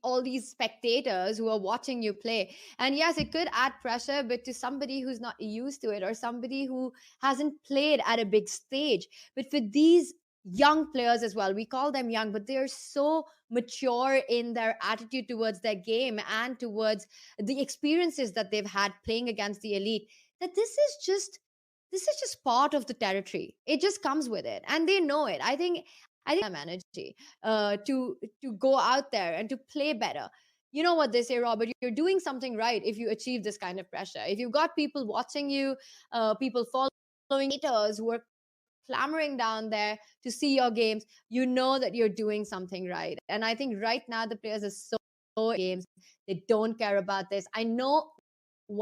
all these spectators who are watching you play. And yes, it could add pressure, but to somebody who's not used to it, or somebody who hasn't played at a big stage. But for these young players as well, we call them young, but they're so mature in their attitude towards their game and towards the experiences that they've had playing against the elite, that this is just part of the territory. It just comes with it, and they know it. I think them energy to go out there and to play better. You know what they say, Robert? You're doing something right if you achieve this kind of pressure. If you've got people watching you, people following haters who are clamoring down there to see your games, you know that you're doing something right. And I think right now the players are so games. They don't care about this. I know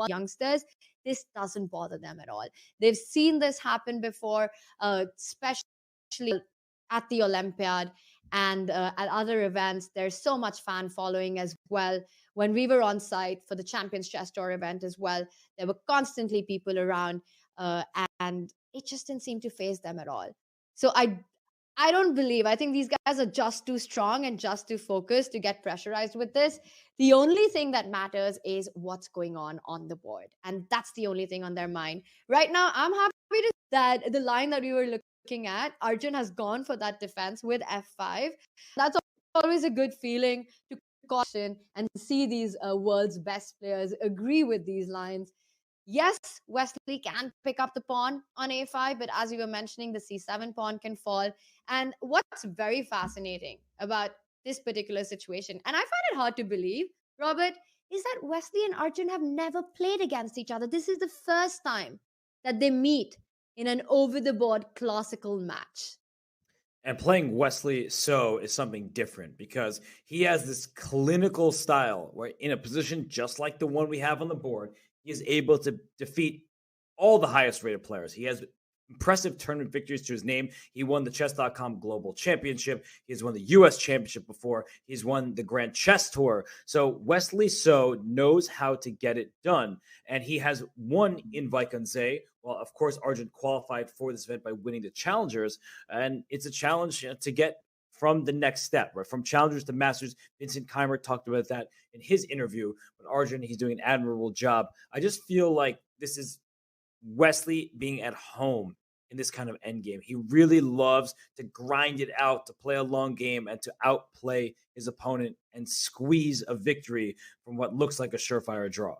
youngsters, this doesn't bother them at all. They've seen this happen before, especially at the Olympiad and at other events. There's so much fan following as well. When we were on site for the Champions Chess Tour event as well, there were constantly people around, uh, and it just didn't seem to phase them at all. So I don't believe. I think these guys are just too strong and just too focused to get pressurized with this. The only thing that matters is what's going on the board. And that's the only thing on their mind. Right now, I'm happy to that the line that we were looking at, Arjun has gone for that defense with F5. That's always a good feeling to caution and see these world's best players agree with these lines. Yes, Wesley can pick up the pawn on a5, but as you were mentioning, the c7 pawn can fall. And what's very fascinating about this particular situation, and I find it hard to believe, Robert, is that Wesley and Arjun have never played against each other. This is the first time that they meet in an over the board classical match. And playing Wesley So is something different because he has this clinical style where, in a position just like the one we have on the board, he is able to defeat all the highest rated players. He has impressive tournament victories to his name. He won the Chess.com Global Championship. He's won the US Championship before. He's won the Grand Chess Tour. So Wesley So knows how to get it done. And he has won in Vaikonze. Well, of course, Arjun qualified for this event by winning the Challengers. And it's a challenge to get from the next step, right? From Challengers to Masters. Vincent Keimer talked about that in his interview. But Arjun, he's doing an admirable job. I just feel like this is Wesley being at home in this kind of end game. He really loves to grind it out, to play a long game, and to outplay his opponent and squeeze a victory from what looks like a surefire draw.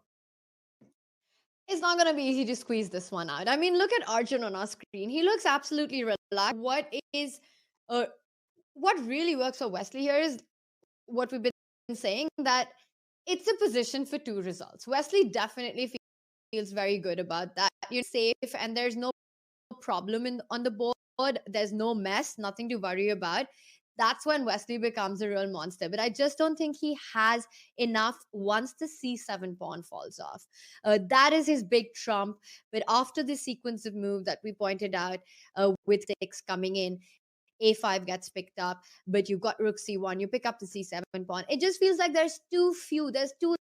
It's not going to be easy to squeeze this one out. I mean, look at Arjun on our screen. He looks absolutely relaxed. Uh, what really works for Wesley here is what we've been saying, that it's a position for two results. Wesley definitely feels very good about that. You're safe, and there's no problem on the board. There's no mess, nothing to worry about. That's when Wesley becomes a real monster. But I just don't think he has enough once the c7 pawn falls off. That is his big trump. But after the sequence of move that we pointed out, with six coming in, a5 gets picked up, but you've got rook c1, you pick up the c7 pawn. It just feels like there's too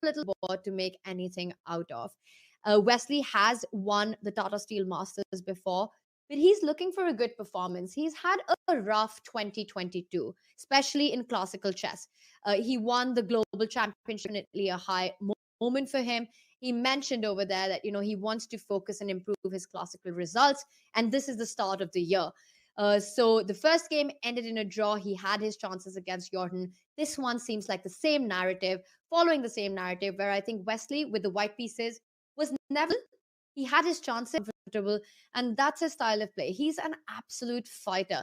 little board to make anything out of. Wesley has won the Tata Steel Masters before, but he's looking for a good performance. He's had a rough 2022, especially in classical chess. He won the global championship, definitely a high moment for him. He mentioned over there that he wants to focus and improve his classical results, and this is the start of the year. So the first game ended in a draw. He had his chances against Jordan. This one seems like the same narrative, following the same narrative, where I think Wesley, with the white pieces, was never. He had his chances, comfortable, and that's his style of play. He's an absolute fighter.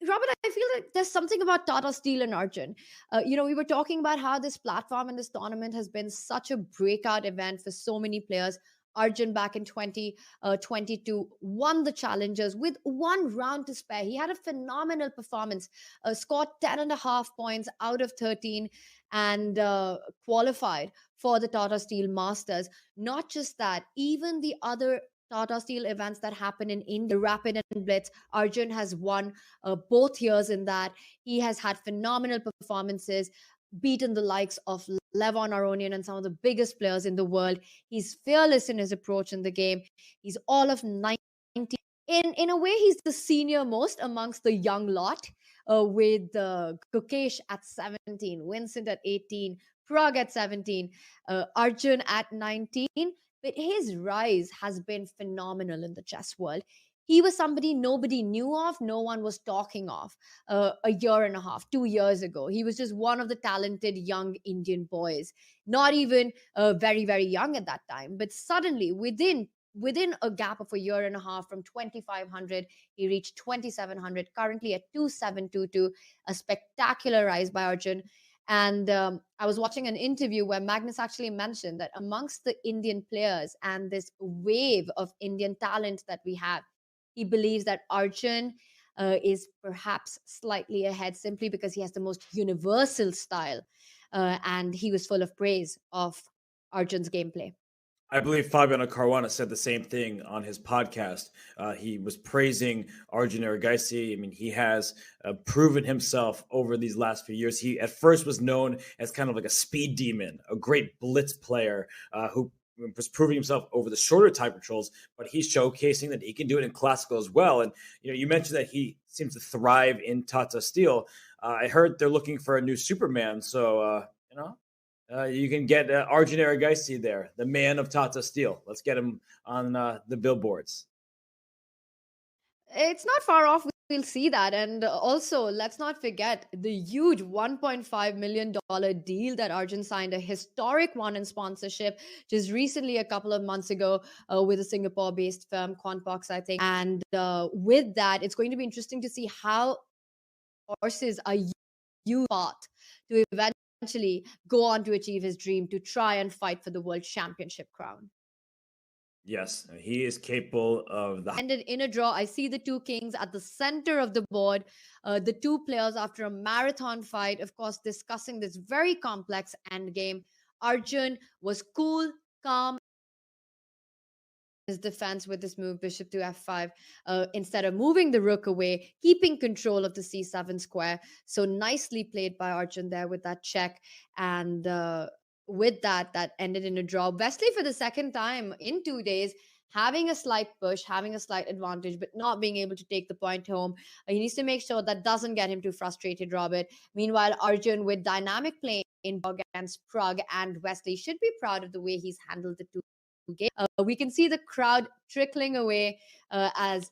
Robert, I feel like there's something about Tata Steel and Arjun. We were talking about how this platform and this tournament has been such a breakout event for so many players. Arjun back in 2022 won the challengers with 1 round to spare. He had a phenomenal performance, scored 10 and a half points out of 13, and qualified for the Tata Steel Masters. Not just that, even the other Tata Steel events that happen in India, Rapid and Blitz, Arjun has won both years in that. He has had phenomenal performances, beaten the likes of Levon Aronian and some of the biggest players in the world. He's fearless in his approach in the game. He's all of 90. In a way, he's the senior most amongst the young lot. with Gukesh at 17, Vincent at 18, Prag at 17, Arjun at 19. But his rise has been phenomenal in the chess world. He was somebody nobody knew of, no one was talking of a year and a half, 2 years ago. He was just one of the talented young Indian boys, not even very, very young at that time. But suddenly, within a gap of a year and a half, from 2500 he reached 2700, currently at 2722, a spectacular rise by Arjun. And I was watching an interview where Magnus actually mentioned that amongst the Indian players and this wave of Indian talent that we have, he believes that Arjun is perhaps slightly ahead simply because he has the most universal style. And he was full of praise of Arjun's gameplay. I believe Fabiano Caruana said the same thing on his podcast. He was praising Arjun Erigaisi. I mean, he has proven himself over these last few years. He at first was known as kind of like a speed demon, a great blitz player who was proving himself over the shorter time controls, but he's showcasing that he can do it in classical as well. And you mentioned that he seems to thrive in TATA Steel. I heard they're looking for a new Superman, so you can get Arjun Erigaisi there, the man of Tata Steel. Let's get him on the billboards. It's not far off. We'll see that. And also, let's not forget the huge $1.5 million deal that Arjun signed, a historic one in sponsorship just recently, a couple of months ago, with a Singapore based firm, Quantbox, I think. And with that, it's going to be interesting to see how horses are used path to eventually go on to achieve his dream to try and fight for the world championship crown. Yes, he is capable of the. Ended in a draw. I see the two kings at the center of the board. The two players, after a marathon fight, of course, discussing this very complex end game. Arjun was cool, calm, his defense with this move, bishop to f5, instead of moving the rook away, keeping control of the c7 square. So nicely played by Arjun there with that check. And with that, that ended in a draw. Wesley, for the second time in 2 days, having a slight push, having a slight advantage, but not being able to take the point home. He needs to make sure that doesn't get him too frustrated, Robert. Meanwhile, Arjun, with dynamic play in against Prug and Wesley, should be proud of the way he's handled the two game. We can see the crowd trickling away as